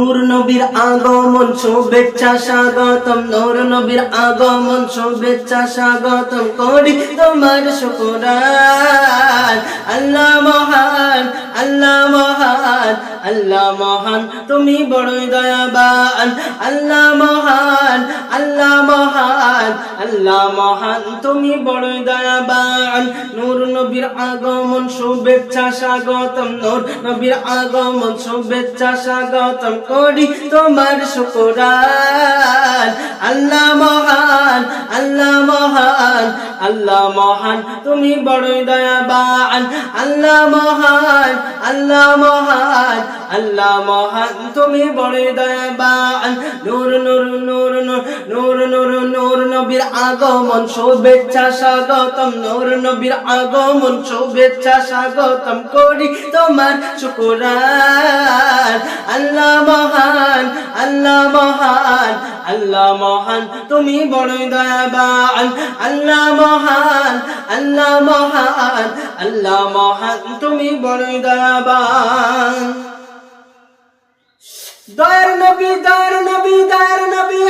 নূর নবীর আগমন শুভেচ্ছা স্বাগতম, নূর নবীর আগমন শুভেচ্ছা স্বাগতম করি তোমার শুকরান। আল্লাহ মহান, আল্লাহ মহান, আল্লাহ মহান, তুমি বড়ই দয়াবান। আল্লাহ মহান, আল্লাহ মহান, আল্লাহ মহান, তুমি বড়ই দয়াবান। নূর নবীর আগমন শুভেচ্ছা স্বাগতম, নূর নবীর আগমন শুভেচ্ছা স্বাগতম করি তোমার শুকরান। আল্লাহ মহান, আল্লাহ মহান, আল্লাহ মহান, তুমি বড়ই দয়াবান। আল্লাহ মহান, আল্লাহ মহান, আল্লাহ মহান, তুমি বড়ই দয়াবান। নূর নূর নূর নূর নূর নূর নূর নবীর আগমন শুভেচ্ছা স্বাগতম, নূর নবীর আগমন শুভেচ্ছা স্বাগতম করি তোমার শুকরান। আল্লাহ মহান, আল্লাহ মহান, আল্লাহ মহান, তুমি বড়ই দয়াবান। আল্লাহ মহান, আল্লাহ মহান, আল্লাহ মহান, তুমি বড়ই দয়াবান। দয়ার নবী, দয়ার নবী, দয়ার নবী,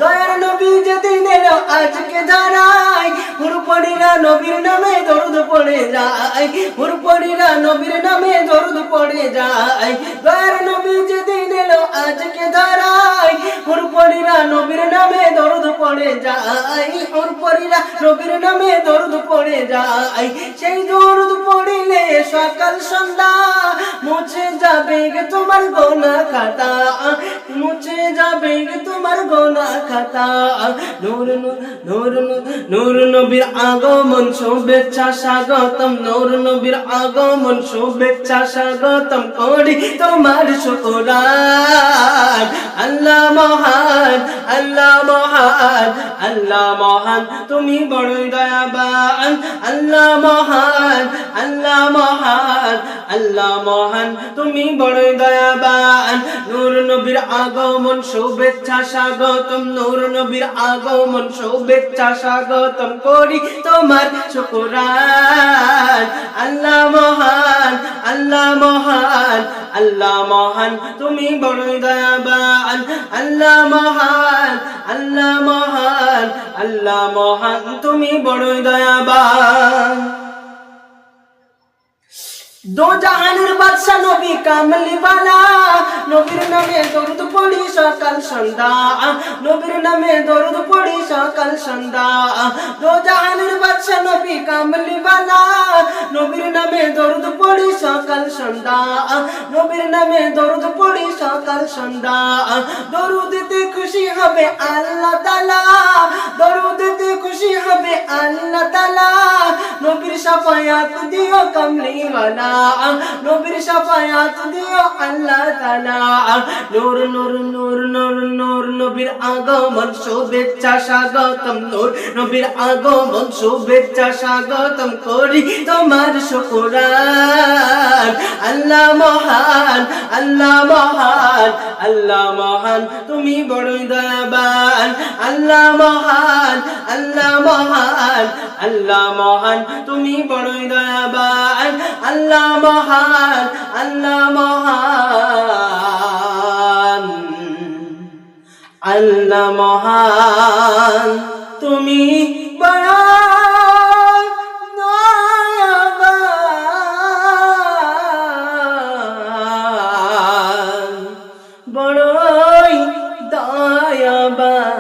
দয়ার নবী যেদিন এলো আজকে দাঁড়াই, হুরপড়িরা নবীর নামে দরুদ পড়ে যায়, হুরপড়িরা নবীর নামে দরুদ পড়ে যায়। দয়ার নবী যেদিন এলো আজকে দাঁড়াই, হুরপড়িরা নবীর নামে দরুদ পড়ে যায়, হুরপড়িরা নবীর নামে দরুদ পড়ে যায়। সেই দরুদ পড়িলে সকাল সন্ধ্যা মুছে যাবে তোমার গোনা খাতা, মুছে যাবে তোমার গোনা খাতা। নূর নূর নূর নবীর আগমন শুভেচ্ছা স্বাগতম, নূর নবীর আগমন শুভেচ্ছা স্বাগতম করি তোমার শুকরান। আল্লাহ মহান, আল্লাহ মহান, আল্লাহ মহান, তুমি বড়ই দয়াবান। আল্লাহ মহান, আল্লাহ মহান, আল্লাহ মহান, তুমি বড়ই দয়াবান। নূর নবীর আগমন শুভেচ্ছা স্বাগতম, নূর নবীর আগমন শুভেচ্ছা স্বাগতম করি তোমার শুকরান। আল্লাহ মহান, আল্লাহ মহান, আল্লাহ মহান, তুমি বড়ই দয়াবান। আল্লাহ মহান, আল্লাহ মহান, আল্লাহ মহান, তুমি বড়ই দয়াবান। দো জাহানের বাদশা নবী কামলিওয়ালা, নবীর নামে দরুদ পড়ি সকাল সন্ধ্যা, নবীর নামে দরুদ পড়ি সকাল সন্ধ্যা। দো জাহানের বাদশা নবী কামলিওয়ালা, নবীর নামে দরুদ পড়ি সকাল সন্ধ্যা, নবীর নামে দরুদ পড়ি সকাল সন্ধ্যা। দরুদেতে খুশি হবে আল্লাহ তাআলা, দরুদেতে খুশি হবে আল্লাহ তাআলা। নবীর শাফায়াত দিও কামলিওয়ালা, নবীর শাফায়াত দিও আল্লাহ তাআলা। নূর নূর নূর নূর নূর নবীর আগমন শুভেচ্ছা স্বাগতম, নূর নবীর আগমন শুভেচ্ছা স্বাগতম করি তোমার শুকরান। আল্লাহ মহান, আল্লাহ মহান, আল্লাহ মহান, তুমি বড়ই দয়াবান। আল্লাহ মহান, আল্লাহ মহান, আল্লাহ মহান, তুমি বড়ই দয়াবান। আল্লাহ মহান, আল্লাহ মহান, আল্লাহ মহান, তুমি বড় দয়াবান, বড়ই দয়াবান।